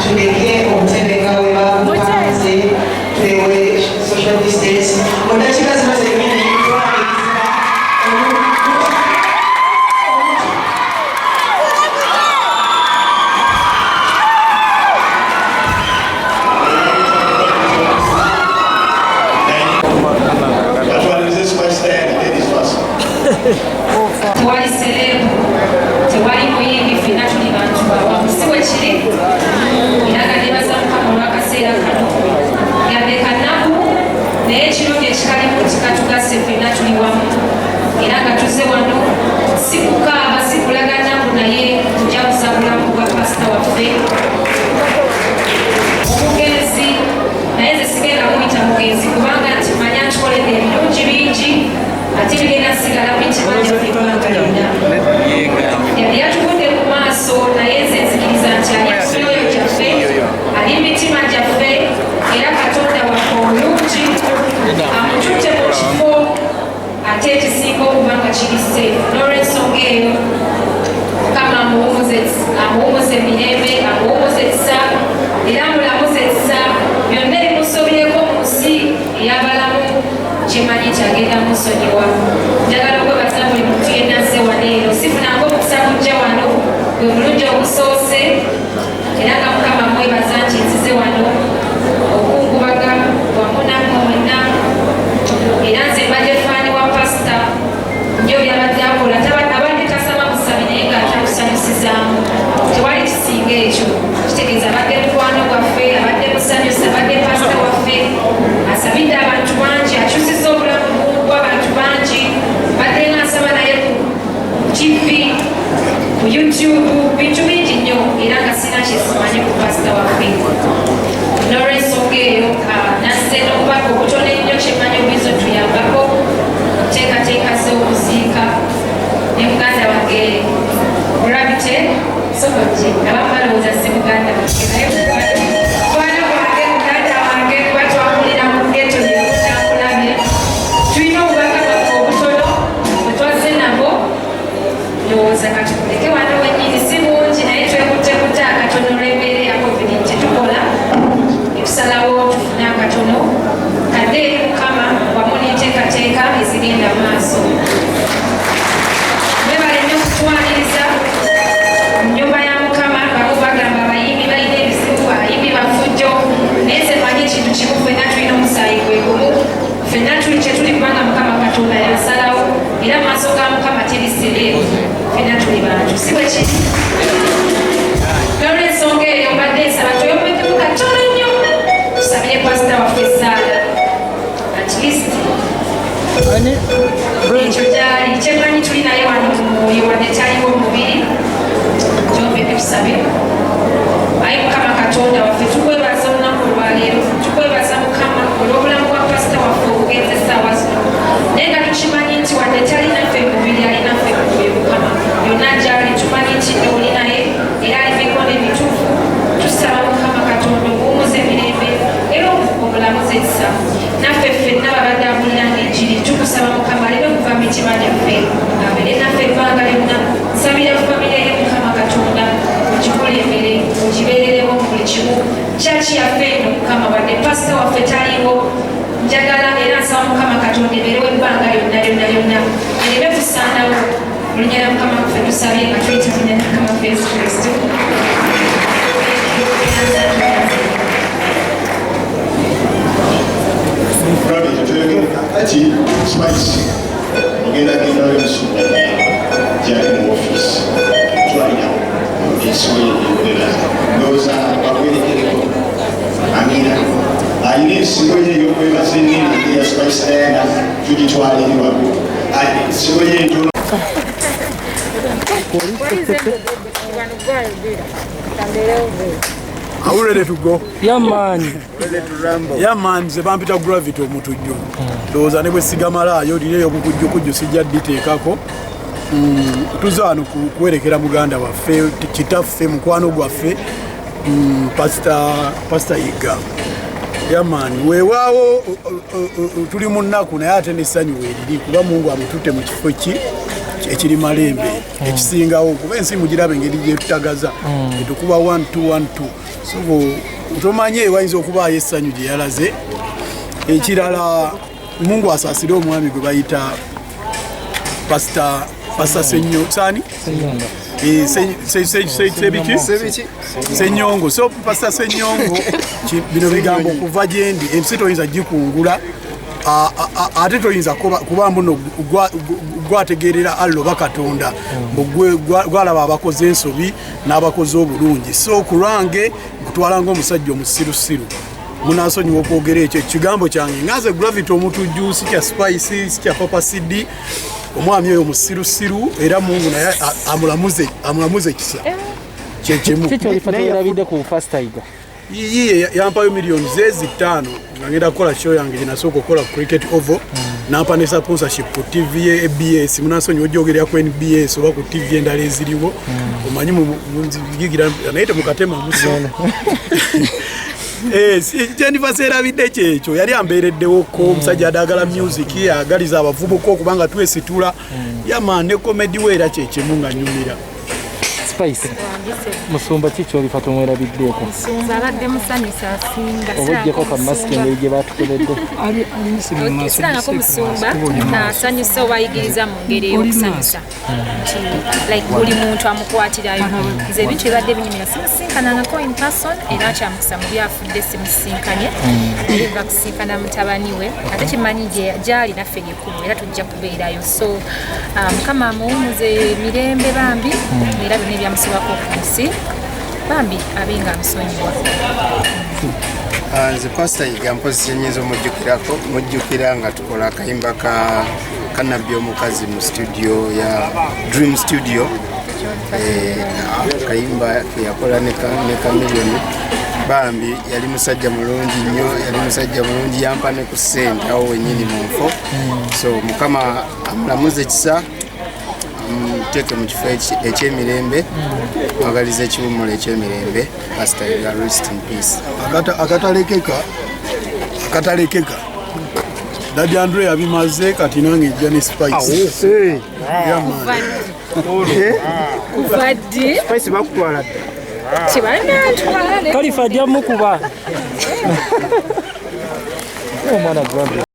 tuleke omutebenga we bamupanze tulewe social distance mu dakiika zino zennyini tewali serebu tewali muyimbi fena tuli bantu bawamusiwe kiri eraga nebaza mukama olwakaseera kano yadde kanaku naye ekirungi ekikalimu kikatugase fena tuli wamu era nga tuze wano si kukaaba si kulaga naku naye tujaguza bulamu bwa pasita waffe omugenzi naye nze sigenda muyita mugenzi kubanga nti manya ntukoledde ebirungi bingi ate bigenda sigala bikimanyi ebibanga byonna yali yatugudde ku maaso naye nze nzikiriza nti ali mukyoyo gyaffe ali mitima gyaffe era katonda waffe omulungi amututte mu kifo ate ekisinga okuba nga kiri seefu n'olwensonga eyo mukama amuwumuza emirembe amuwumuza ekisa era amulamuza ekisa byonna ebimusobyeko mu nsi ey'abalamu kimanyi kyagenda musonyiwa njagala okwebaza buli muntu yenna azze wano eno sifunanga omukisa kujja wano gwe mulungi ogusoose era nga mukama mwebaza nti nzize wano okungubaga wamu nammwe mwenna era nze mbadde faani wa pasita nyo byabadde akola abadde tasaba busabi naye ng'atatusanyusizaamu tewali kisinga ekyo kitegeeza abadde mukwano gwaffe abadde musanyusa abadde pasita waffe asabidde abantu bangi akyusiza obulamu bw'abantu bangi badde nasaba naye ku TV ku YouTube bintu bingi nnyo era nga sina kyesimanyi ku pasita waffe n'olwensonga eyo nasse n'obubaka obutono ennyo kyemmanyi obuyinza otuyambako teekateeka z'okuziika ne muganda wange olabite soboki abamu balowooza si muganda wange naye mwana wange muganda wange kuba twawulira mu geto yemunakulabye tulina obubaka bwaffe obutono bwe twazze nabo ndowooza katukuleke wano wennyini si bungi naye twekuttekutte akatono olw'embeera ya covid tetukola netusalawo tufune akatono kadde eri mukama wamu n'enteekateeka ezigenda mu maaso bebale nnyo okutwaniriza nyumba ya mukama bamu bagamba abayimbi balina ebizibu abayimbi bafujjo naye ze manyi ekintu kimu ffenna tulina omusaayi gwe gumu ffenna tuli kyetuli kubanga mukama katonda yasalawo era maaso ga mukama teri sereeru ffenna tuli bantu si bwe kiri n'olwensonga eyo mbadde nsaba tweyomekemu katono nnyo tusabire pasita waffe esaala at least ekyo gyali kyemanyi tuli naye wano mu mwoyo wadde taliwo omubiri gyombeke tusabe ayi mukama katonda waffe tukwebaza olunaku olwaleero tukwebaza mukama olw'obulamu bwa pasita waffe obugenza essaawa zino naye nga tukimanyi nti wadde talinaffe mubiri alinaffe mumwoyo mukama yonna gyali tumanyi nti oli naye era aliveko n'ebituufu tusaba mukama katonda obuwumuza emirembe era omulamuza ekisa naffe ffenna babadde abuliranga enjiri tukusaba mukama aleme kuva mitima gyaffe abeere naffe ebbanga lyonna nsabira famire ye mukama katonda ogikulembere ogibeereremu mu buli kimu kyaki yaffe eno mukama wadde pasita waffe taliwo njagala era nsaba mukama katonda ebeerewo ebbanga lyonna lyonna lyonna ereme tusaanawo olunyala mukama waffe tusabye nga twetamina mukama waffe yesu kristo ati spice ogenda genda omusumba gyali mu office twalina ensigo yeyogerera ndowooza bakwerekereko amina alina ensigo ye eyokwebaza ennene eya spice dayana tugitwalirirwa ensigo ye entono Are we ready to go? Yeah, man. Ready to ramble? Yeah, man. Ze bampita gravity omutujjo. Ndowooza ne bwe sigamalayo dine yokukujjo kujjo sijja diteekako. tuza wano kuwerekera muganda waffe kitaffe mukwano gwaffe Pastor Yiga. Yamani weewaawo tuli mu nnaku naye ate n'essanyu weeriri kuba Mungu amututte mu kifo ekiri malembe ekisingawo kuba ensi mugirabe engeri gye tutagaza etukuba 1212 so tomanye wayinza okubaayo essanyu gye yalaze. Ekirala Mungu asaasire omwami gwe bayita Pastor Sani Senyongo. So Pastor Senyongo bino bigambo kuva gyendi ensi toyinza gikungula ate toyinza kuba mbuno gwategerera alloba Katonda gwalaba abakoze ensobi n'abakoze obulungi. So kulwange nkutwala ng'omusajja omusirusiru munasonyiwa okwogera ekyo ekigambo kyange ngaze Gravity omutujju si kya Spice si kya Papa Sidi omwami oyo musirusiru era Mungu naye amulamuze kisa kyekemu kyekyo ku Pastor Yiga yiye yampayo millions z'ezitaano nga ngenda kukola show yange gye nasooka okukola ku Cricket Oval nampa ne sponsorship ku TV ye ABS munasonyiwa ogyogerera ku NBS oba ku TV endala eziriwo omanyi munzigigira naye temukatema musona Jennifer serabidde kyekyo yali ambeereddewo ko omusajja adagala music agaliza abavubuka okubanga twesitula yama ne comedy weera kyekyo nga nyumira. Spice musumba kicho olifato mwerabiddeeko musumba abadde musanyusa asinga obujjeko ka mask engeri gye batukoledde ko musumba nasanyusa wayigiriza mu ngeri ey'okusanyusa like buli muntu amukwatirayo nze ebintu ebadde binyumira simusinkanangako in person era kyamukisa mu byafudde simusinkanye nga kusinkana mutabani we ate kimanyi gyali naffe lyekkubo era tujja kubeerayo so mukama amuwumuze mirembe bambi era byonna ebyamusibako ku nsi bambi abenga amusonyiwa. Nze Pastor Yiga mpozi kyenyiza mujjukira nga tukola akayimba ka Kanabbi omukazi mu studio ya Dream Studio akayimba yakola ne Chameleone bambi yali musajja mulungi nnyo yali musajja mulungi yampa ne ku ssente awo wennyini mu nfo so mukama amulamuze kisa teke mu kifo ekyemirembe mwagaliza ekiwumulo ekyemirembe Pastor Yiga rest in peace. akatalekeka Daddy Andre yabimaze kati nange Jenny Spice kuvadde Spice bakutwala kibanantwala Kalifa ajja mukuba omwana Gravity